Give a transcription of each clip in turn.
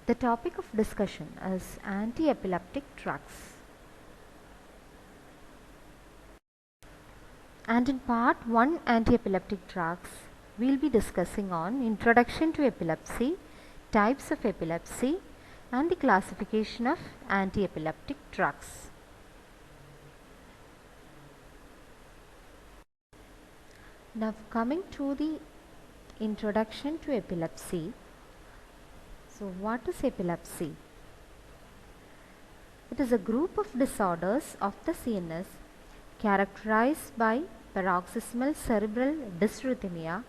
The topic of discussion is anti-epileptic drugs. And in part 1 anti-epileptic drugs, we will be discussing on introduction to epilepsy, types of epilepsy, and the classification of anti-epileptic drugs. Now coming to the introduction to epilepsy. So what is epilepsy? It is a group of disorders of the CNS characterized by paroxysmal cerebral dysrhythmia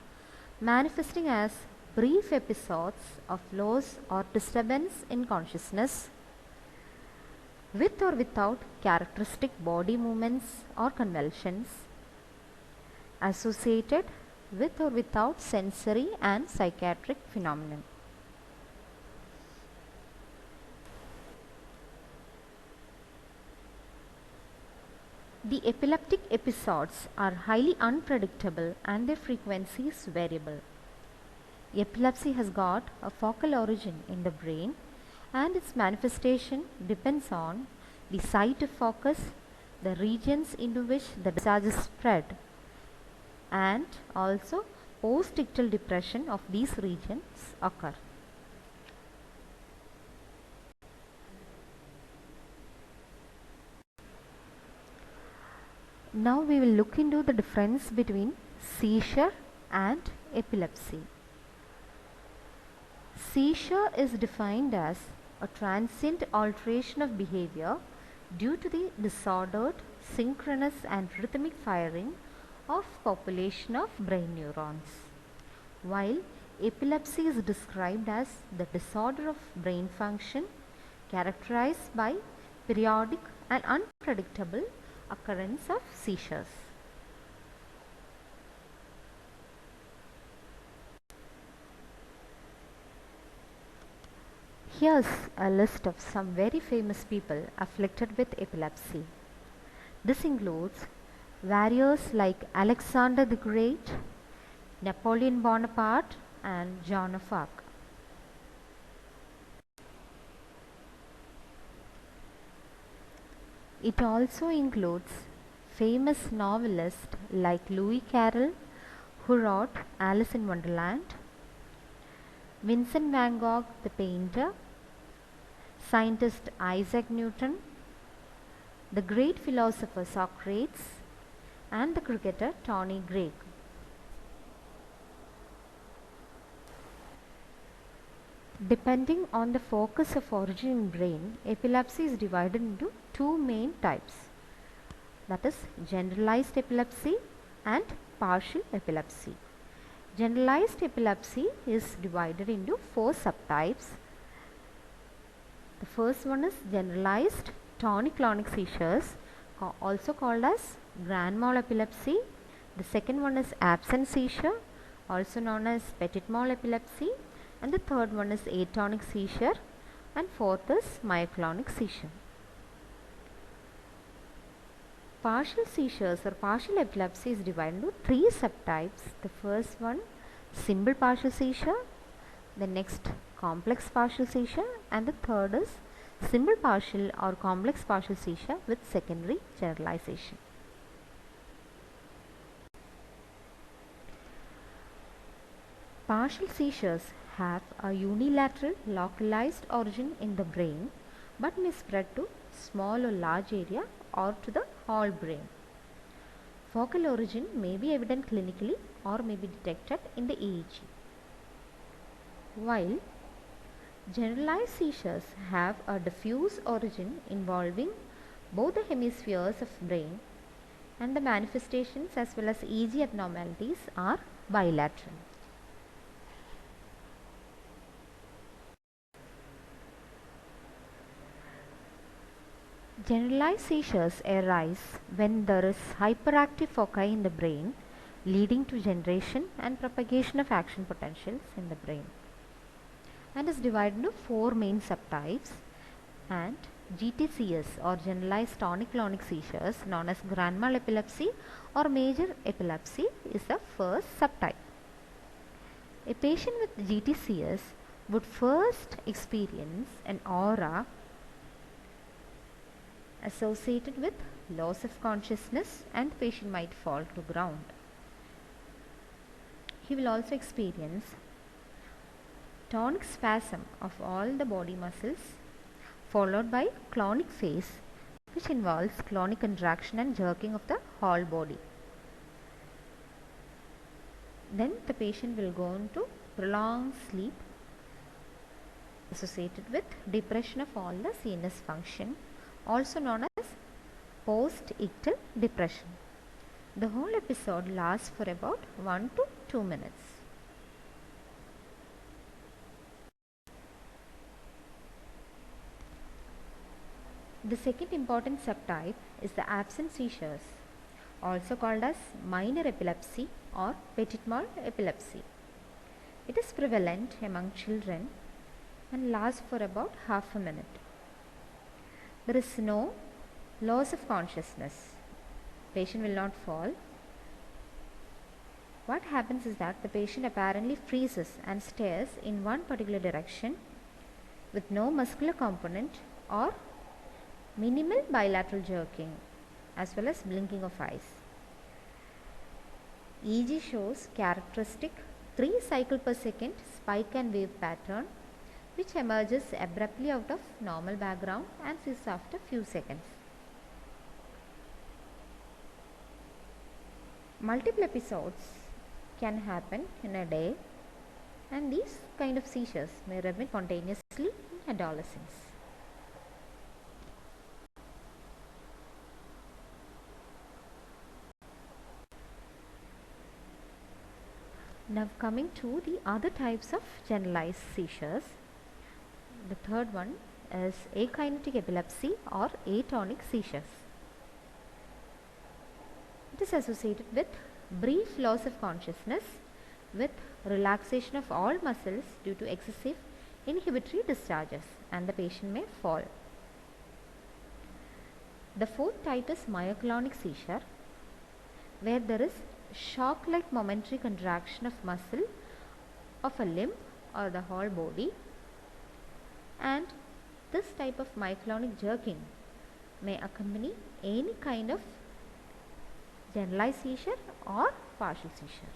manifesting as brief episodes of loss or disturbance in consciousness with or without characteristic body movements or convulsions, associated with or without sensory and psychiatric phenomena. The epileptic episodes are highly unpredictable and their frequency is variable. Epilepsy has got a focal origin in the brain and its manifestation depends on the site of focus, the regions into which the discharge is spread, and also post-ictal depression of these regions occur. Now we will look into the difference between seizure and epilepsy. Seizure is defined as a transient alteration of behavior due to the disordered, synchronous and rhythmic firing of population of brain neurons, while epilepsy is described as the disorder of brain function characterized by periodic and unpredictable occurrence of seizures. Here's a list of some very famous people afflicted with epilepsy. This includes warriors like Alexander the Great, Napoleon Bonaparte, and Joan of Arc. It also includes famous novelists like Lewis Carroll, who wrote Alice in Wonderland, Vincent van Gogh the painter, scientist Isaac Newton, the great philosopher Socrates, and the cricketer Tony Greig. Depending on the focus of origin in brain, epilepsy is divided into two main types, that is generalized epilepsy and partial epilepsy. Generalized epilepsy is divided into four subtypes. The first one is generalized tonic-clonic seizures, also called as grand mal epilepsy. The second one is absent seizure, also known as petit mal epilepsy. And the third one is atonic seizure, and fourth is myoclonic seizure. Partial seizures or partial epilepsy is divided into three subtypes. The first one, simple partial seizure, the next complex partial seizure, and the third is simple partial or complex partial seizure with secondary generalization. Partial seizures have a unilateral localized origin in the brain but may spread to small or large area or to the whole brain. Focal origin may be evident clinically or may be detected in the EEG. While generalized seizures have a diffuse origin involving both the hemispheres of brain and the manifestations as well as EEG abnormalities are bilateral. Generalized seizures arise when there is hyperactive foci in the brain leading to generation and propagation of action potentials in the brain, and is divided into four main subtypes. And GTCS or generalized tonic-clonic seizures, known as grand mal epilepsy or major epilepsy, is the first subtype. A patient with GTCS would first experience an aura associated with loss of consciousness, and the patient might fall to ground. He will also experience tonic spasm of all the body muscles, followed by clonic phase, which involves clonic contraction and jerking of the whole body. Then the patient will go into prolonged sleep associated with depression of all the CNS function, also known as post-ictal depression. The whole episode lasts for about 1 to 2 minutes. The second important subtype is the absent seizures, also called as minor epilepsy or petit mal epilepsy. It is prevalent among children and lasts for about half a minute. There is no loss of consciousness. Patient will not fall. What happens is that the patient apparently freezes and stares in one particular direction with no muscular component or minimal bilateral jerking as well as blinking of eyes. EEG shows characteristic 3 cycle per second spike and wave pattern, which emerges abruptly out of normal background and ceases after few seconds. Multiple episodes can happen in a day, and these kind of seizures may remit spontaneously in adolescence. Now coming to the other types of generalized seizures. The third one is akinetic epilepsy or atonic seizures. It is associated with brief loss of consciousness with relaxation of all muscles due to excessive inhibitory discharges, and the patient may fall. The fourth type is myoclonic seizure, where there is shock-like momentary contraction of muscle of a limb or the whole body, and this type of myoclonic jerking may accompany any kind of generalized seizure or partial seizure.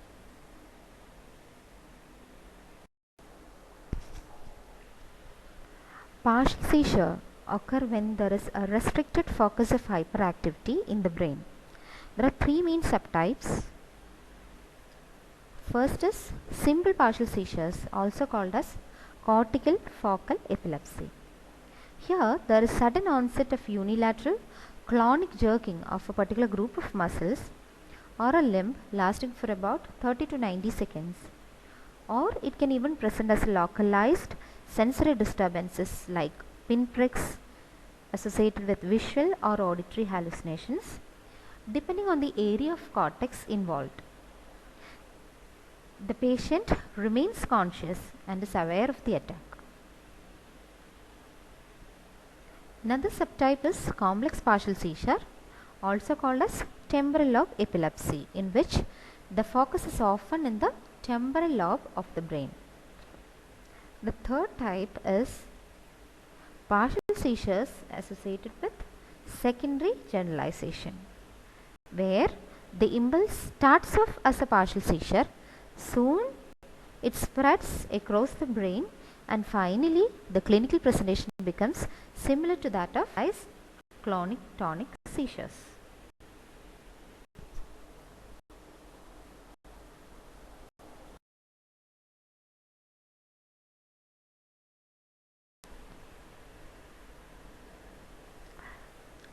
Partial seizure occur when there is a restricted focus of hyperactivity in the brain. There are 3 main subtypes. First is simple partial seizures, also called as cortical focal epilepsy. Here there is sudden onset of unilateral clonic jerking of a particular group of muscles or a limb lasting for about 30 to 90 seconds, or it can even present as localized sensory disturbances like pinpricks associated with visual or auditory hallucinations, depending on the area of cortex involved. The patient remains conscious and is aware of the attack. Another subtype is complex partial seizure, also called as temporal lobe epilepsy, in which the focus is often in the temporal lobe of the brain. The third type is partial seizures associated with secondary generalization, where the impulse starts off as a partial seizure, soon it spreads across the brain, and finally the clinical presentation becomes similar to that of clonic tonic seizures.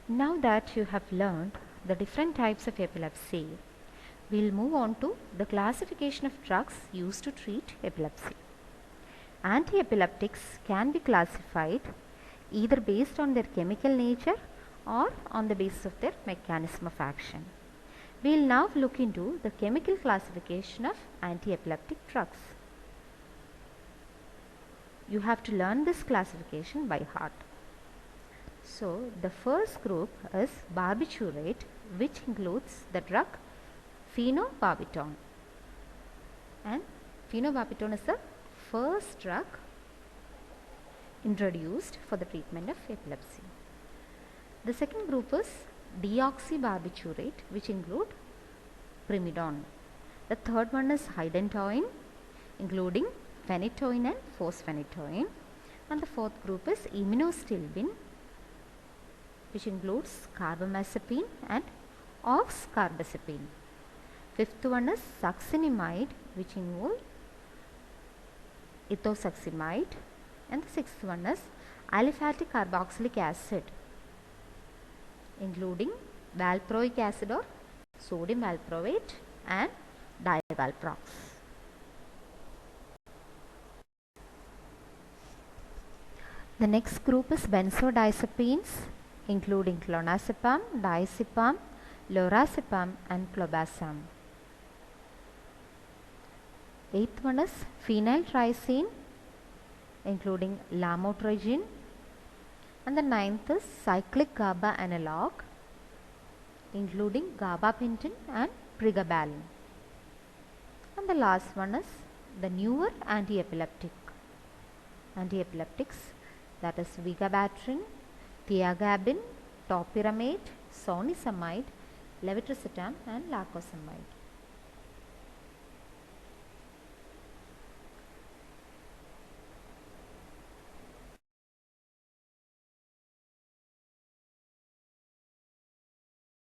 Now that you have learned the different types of epilepsy, we will move on to the classification of drugs used to treat epilepsy. Anti-epileptics can be classified either based on their chemical nature or on the basis of their mechanism of action. We will now look into the chemical classification of anti-epileptic drugs. You have to learn this classification by heart. So, the first group is barbiturate, which includes the drug phenobarbital, and phenobarbital is the first drug introduced for the treatment of epilepsy. The second group is deoxybarbiturate, which include primidone. The third one is hydantoin, including phenytoin and fosphenytoin. And the fourth group is immunostilbin, which includes carbamazepine and oxcarbazepine. Fifth one is succinimide, which involves ethosuximide. And the sixth one is aliphatic carboxylic acid, including valproic acid or sodium valproate and divalprox. The next group is benzodiazepines, including clonazepam, diazepam, lorazepam and clobazam. Eighth one is phenyltrypsin, including lamotrigine. And the ninth is cyclic GABA analog, including gabapentin and pregabalin. And the last one is the newer antiepileptics, that is vigabatrin, thiagabin, topiramate, sonisamide, levetiracetam and lacosamide.